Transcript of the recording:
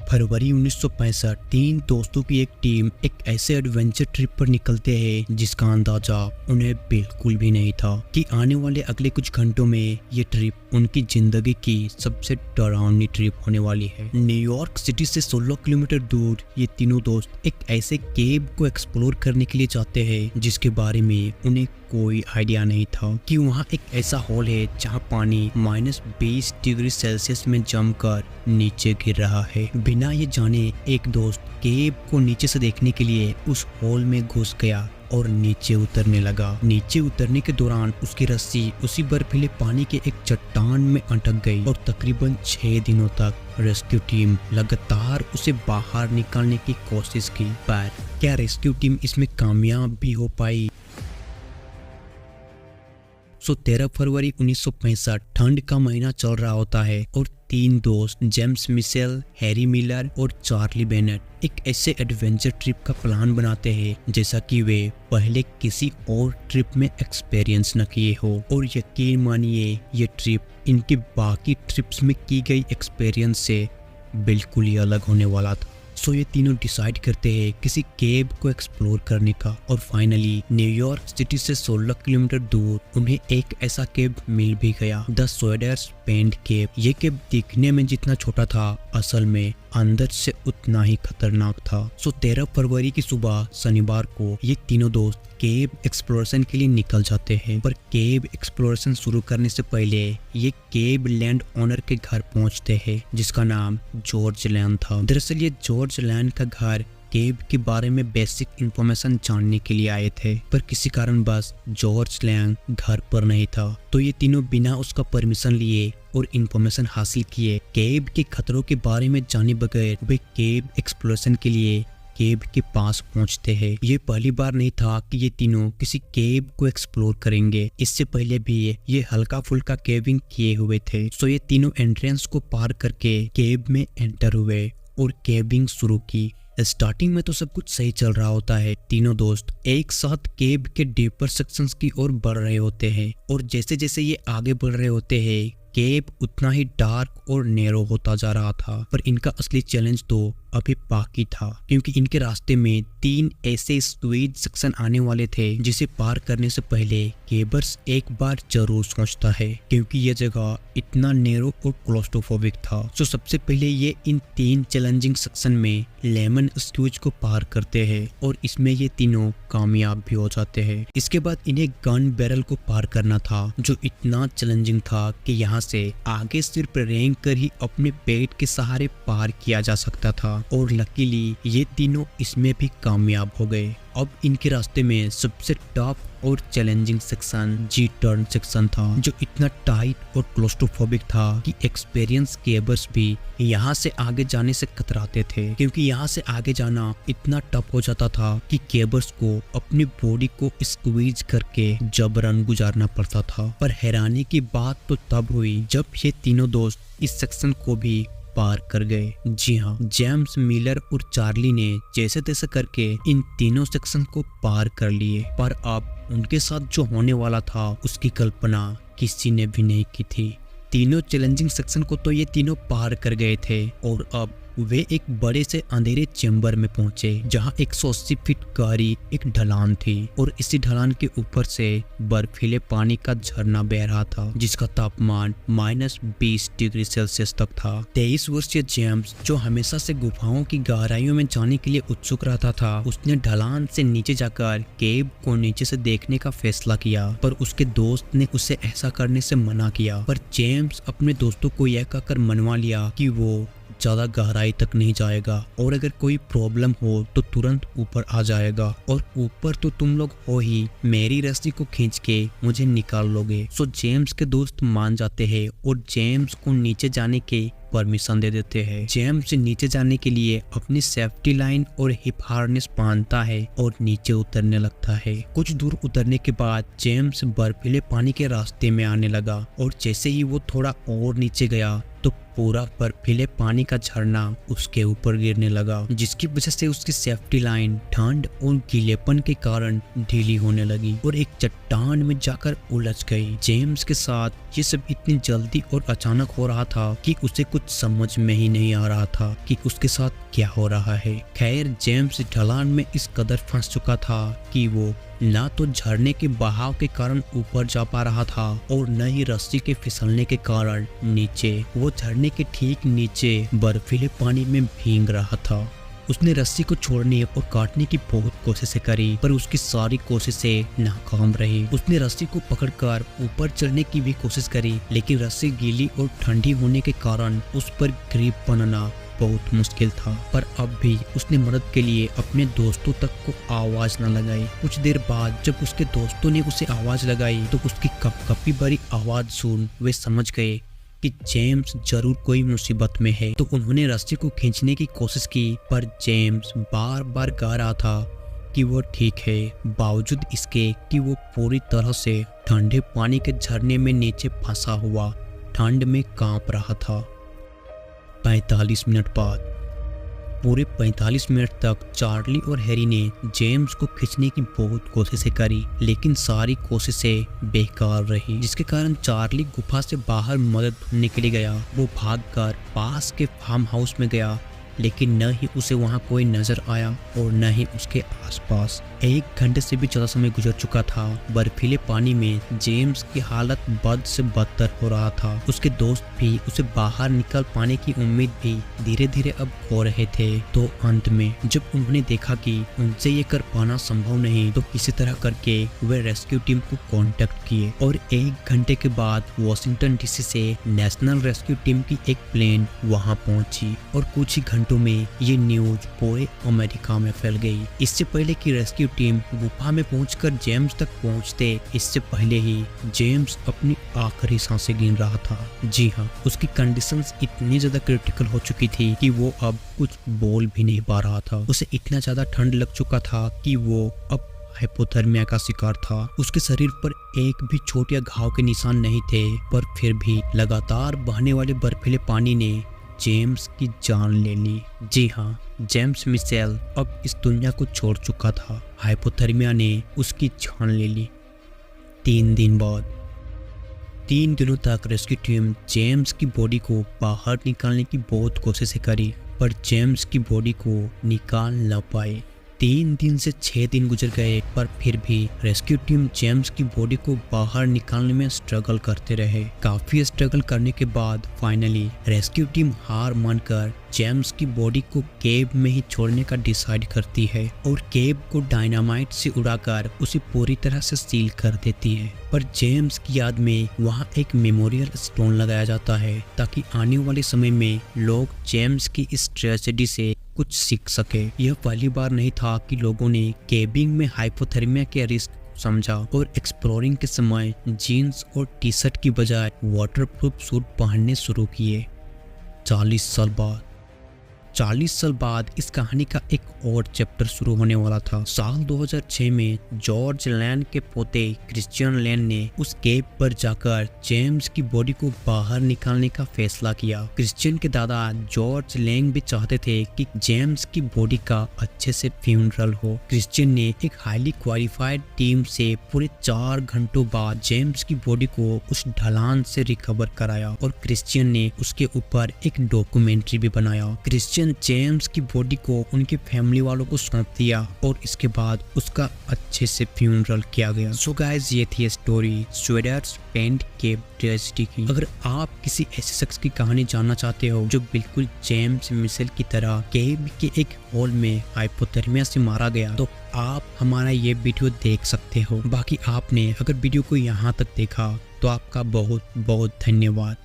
फरवरी 1965 तीन दोस्तों की एक टीम एक ऐसे एडवेंचर ट्रिप पर निकलते हैं जिसका अंदाजा उन्हें बिल्कुल भी नहीं था कि आने वाले अगले कुछ घंटों में ये ट्रिप उनकी जिंदगी की सबसे डरावनी ट्रिप होने वाली है। न्यूयॉर्क सिटी से 16 किलोमीटर दूर ये तीनों दोस्त एक ऐसे केव को एक्सप्लोर करने के लिए जाते हैं जिसके बारे में उन्हें कोई आइडिया नहीं था कि वहाँ एक ऐसा हॉल है जहाँ पानी -20 डिग्री सेल्सियस में जमकर नीचे गिर रहा है। बिना ये जाने एक दोस्त केव को नीचे से देखने के लिए उस हॉल में घुस गया और नीचे उतरने लगा। नीचे उतरने के दौरान उसकी रस्सी उसी बर्फीले पानी के एक चट्टान में अटक गई और तकरीबन 6 दिनों तक रेस्क्यू टीम लगातार उसे बाहर निकालने की कोशिश की, पर क्या रेस्क्यू टीम इसमें कामयाब भी हो पाई? 13 फरवरी 1965 ठंड का महीना चल रहा होता है और तीन दोस्त जेम्स मिशेल, हैरी मिलर और चार्ली बेनेट एक ऐसे एडवेंचर ट्रिप का प्लान बनाते हैं जैसा कि वे पहले किसी और ट्रिप में एक्सपीरियंस न किए हो। और यकीन मानिए ये ट्रिप इनकी बाकी ट्रिप्स में की गई एक्सपीरियंस से बिल्कुल ही अलग होने वाला था। ये तीनों डिसाइड करते हैं किसी केव को एक्सप्लोर करने का और फाइनली न्यूयॉर्क सिटी से 16 किलोमीटर दूर उन्हें एक ऐसा केव मिल भी गया, द सोडर्स पेंड केव। ये केव दिखने में जितना छोटा था असल में अंदर से उतना ही खतरनाक था। 13 फरवरी की सुबह शनिवार को ये तीनों दोस्त केव एक्सप्लोरेशन के लिए निकल जाते हैं, पर केव एक्सप्लोरेशन शुरू करने से पहले ये केव लैंड ओनर के घर पहुंचते हैं जिसका नाम जॉर्ज लैंड था। दरअसल ये जॉर्ज लैंड का घर केव के बारे में बेसिक इंफॉर्मेशन जानने के लिए आए थे, पर किसी कारणवश जॉर्ज लैंग घर पर नहीं था। तो ये तीनों बिना उसका परमिशन लिए और इंफॉर्मेशन हासिल किए केव के खतरों के बारे में जाने बगैर वे केव एक्सप्लोरेशन के लिए केव के पास पहुंचते हैं। ये पहली बार नहीं था कि ये तीनों किसी केव को एक्सप्लोर करेंगे, इससे पहले भी ये हल्का फुल्का केविंग किए हुए थे। ये तीनों एंट्रेंस को पार करके केव में एंटर हुए और केविंग शुरू की। स्टार्टिंग में तो सब कुछ सही चल रहा होता है। तीनों दोस्त एक साथ केव के डीपर सेक्शंस की ओर बढ़ रहे होते हैं और जैसे जैसे ये आगे बढ़ रहे होते हैं केव उतना ही डार्क और नैरो होता जा रहा था। पर इनका असली चैलेंज तो अभी बाकी था, क्योंकि इनके रास्ते में 3 ऐसे स्क्वीज सेक्शन आने वाले थे जिसे पार करने से पहले केबर्स एक बार जरूर सोचता है, क्योंकि यह जगह इतना नैरो और क्लोस्ट्रोफोबिक था। सबसे पहले ये इन 3 चैलेंजिंग सेक्शन में लेमन स्क्वीज को पार करते हैं और इसमें ये तीनों कामयाब भी हो जाते हैं। इसके बाद इन्हें गन बैरल को पार करना था जो इतना चैलेंजिंग था कि यहाँ से आगे सिर्फ रेंग कर ही अपने पेट के सहारे पार किया जा सकता था और लकीली ये तीनों इसमें भी कामयाब हो गए। अब इनके रास्ते में सबसे टफ और चैलेंजिंग सेक्शन जी टर्न सेक्शन था जो इतना टाइट और क्लोस्ट्रोफोबिक था कि एक्सपीरियंस केबर्स भी यहाँ से आगे जाने से कतराते थे, क्योंकि यहाँ से आगे जाना इतना टफ हो जाता था कि केबर्स को अपनी बॉडी को स्क्वीज करके जबरन गुजारना पड़ता था। पर हैरानी की बात तो तब हुई जब ये तीनों दोस्त इस सेक्शन को भी पार कर गए। जी हाँ, जेम्स मिलर और चार्ली ने जैसे तैसे करके इन तीनों सेक्शन को पार कर लिए, पर अब उनके साथ जो होने वाला था उसकी कल्पना किसी ने भी नहीं की थी। तीनों चैलेंजिंग सेक्शन को तो ये तीनों पार कर गए थे और अब वे एक बड़े से अंधेरे चेंबर में पहुंचे जहां 180 फीट गहरी एक ढलान थी और इसी ढलान के ऊपर से बर्फीले पानी का झरना बह रहा था जिसका तापमान -20 डिग्री सेल्सियस तक था। 23 वर्षीय जेम्स, जो हमेशा से गुफाओं की गहराइयों में जाने के लिए उत्सुक रहता था, उसने ढलान से नीचे जाकर केव को नीचे से देखने का फैसला किया, पर उसके दोस्त ने उसे ऐसा करने से मना किया। पर जेम्स अपने दोस्तों को यह कहकर मनवा लिया कि वो ज्यादा गहराई तक नहीं जाएगा और अगर कोई प्रॉब्लम हो तो तुरंत ऊपर आ जाएगा, और ऊपर तो तुम लोग हो ही, मेरी रस्सी को खींच के मुझे निकाल लोगे। जेम्स के दोस्त मान जाते हैं और जेम्स को नीचे जाने के परमिशन दे देते हैं। जेम्स नीचे जाने के लिए अपनी सेफ्टी लाइन और हिप हार्नेस बांधता है और नीचे उतरने लगता है। कुछ दूर उतरने के बाद जेम्स बर्फीले पानी के रास्ते में आने लगा और जैसे ही वो थोड़ा और नीचे गया तो तो पूरा बर्फीले पानी का झरना उसके ऊपर गिरने लगा, जिसकी वजह से उसकी सेफ्टी लाइन ठंड और गीलेपन के कारण ढीली होने लगी और एक चट्टान में जाकर उलझ गई। जेम्स के साथ ये सब इतनी जल्दी और अचानक हो रहा था कि उसे कुछ समझ में ही नहीं आ रहा था कि उसके साथ क्या हो रहा है। खैर, जेम्स ढलान में इस कदर फंस चुका था कि वो ना तो झरने के बहाव के कारण ऊपर जा पा रहा था और न ही रस्सी के फिसलने के कारण नीचे। वो झरने के ठीक नीचे बर्फीले पानी में भीग रहा था। उसने रस्सी को छोड़ने और काटने की बहुत कोशिशें करी, पर उसकी सारी कोशिशें नाकाम रही। उसने रस्सी को पकड़कर ऊपर चढ़ने की भी कोशिश करी, लेकिन रस्सी गीली और ठंडी होने के कारण उस पर ग्रिप बनाना बहुत मुश्किल था। पर अब भी उसने मदद के लिए अपने दोस्तों तक को आवाज न लगाई। कुछ देर बाद जब उसके दोस्तों ने उसे आवाज लगाई तो उसकी कपकपी भरी आवाज सुन वे समझ गए कि जेम्स जरूर कोई मुसीबत में है। तो उन्होंने रस्सी को खींचने की कोशिश की, पर जेम्स बार बार गा रहा था कि वो ठीक है, बावजूद इसके कि वो पूरी तरह से ठंडे पानी के झरने में नीचे फंसा हुआ ठंड में कांप रहा था। 45 मिनट बाद, पूरे 45 मिनट तक चार्ली और हैरी ने जेम्स को खींचने की बहुत कोशिशें करी, लेकिन सारी कोशिशें बेकार रही, जिसके कारण चार्ली गुफा से बाहर मदद ढूंढने के लिए गया। वो भागकर पास के फार्म हाउस में गया, लेकिन न ही उसे वहां कोई नजर आया और न ही उसके आसपास। 1 घंटे से भी ज्यादा समय गुजर चुका था। बर्फीले पानी में जेम्स की हालत बद से बदतर हो रहा था। उसके दोस्त भी उसे बाहर निकल पाने की उम्मीद भी धीरे धीरे अब खो रहे थे। तो अंत में जब उन्होंने देखा कि उनसे ये कर पाना संभव नहीं, तो किसी तरह करके वे रेस्क्यू टीम को कांटेक्ट किए और 1 घंटे के बाद वॉशिंगटन डीसी से नेशनल रेस्क्यू टीम की एक प्लेन वहां पहुंची और कुछ ही घंटों में ये न्यूज पूरे अमेरिका में फैल गई। इससे पहले कि रेस्क्यू टीम गुफा में पहुंचकर जेम्स तक पहुंचते, इससे पहले ही जेम्स अपनी आखिरी सांसें गिन रहा था। जी हाँ, उसकी कंडीशंस इतनी ज्यादा क्रिटिकल हो चुकी थी कि वो अब कुछ बोल भी नहीं पा रहा था। उसे इतना ज्यादा ठंड लग चुका था कि वो अब हाइपोथर्मिया का शिकार था। उसके शरीर पर एक भी छोटे या घाव के निशान नहीं थे, पर फिर भी लगातार बहने वाले बर्फीले पानी ने जेम्स की जान ले ली। जी हाँ, जेम्स मिशेल अब इस दुनिया को छोड़ चुका था। हाइपोथर्मिया ने उसकी जान ले ली। 3 दिन बाद, 3 दिनों तक रेस्क्यू टीम जेम्स की बॉडी को बाहर निकालने की बहुत कोशिशें करी, पर जेम्स की बॉडी को निकाल न पाए। 3 दिन से 6 दिन गुजर गए, पर फिर भी रेस्क्यू टीम जेम्स की बॉडी को बाहर निकालने में स्ट्रगल करते रहे। काफी स्ट्रगल करने के बाद फाइनली रेस्क्यू टीम हार मानकर जेम्स की बॉडी को केव में ही छोड़ने का डिसाइड करती है और केव को डायनामाइट से उड़ाकर उसे पूरी तरह से सील कर देती है। पर जेम्स की याद में वहाँ एक मेमोरियल स्टोन लगाया जाता है, ताकि आने वाले समय में लोग जेम्स की इस ट्रेजेडी से कुछ सीख सके। यह पहली बार नहीं था कि लोगों ने केबिंग में हाइपोथर्मिया के रिस्क समझा और एक्सप्लोरिंग के समय जीन्स और टी शर्ट की बजाय वाटरप्रूफ सूट पहनने शुरू किए। 40 साल बाद इस कहानी का एक और चैप्टर शुरू होने वाला था। साल 2006 में जॉर्ज लैन के पोते क्रिश्चियन लैन ने उस केव पर जाकर जेम्स की बॉडी को बाहर निकालने का फैसला किया। क्रिश्चियन के दादा जॉर्ज लैंग भी चाहते थे कि जेम्स की बॉडी का अच्छे से फ्यूनरल हो। क्रिश्चियन ने एक हाईली क्वालिफाइड टीम से पूरे 4 घंटों बाद जेम्स की बॉडी को उस ढलान से रिकवर कराया और क्रिश्चियन ने उसके ऊपर एक डॉक्यूमेंट्री भी बनाया। क्रिश्चियन जेम्स की बॉडी को उनके फैमिली वालों को सौंप दिया और इसके बाद उसका अच्छे से फ्यूनरल किया गया। सो गाइस, ये थी स्टोरी स्वेडर्स पेंट केव ट्रेजेडी की। अगर आप किसी ऐसे शख्स की कहानी जानना चाहते हो जो बिल्कुल जेम्स मिशेल की तरह केव के एक हॉल में हाइपोथर्मिया से मारा गया, तो आप हमारा ये वीडियो देख सकते हो। बाकी आपने अगर वीडियो को यहाँ तक देखा तो आपका बहुत बहुत धन्यवाद।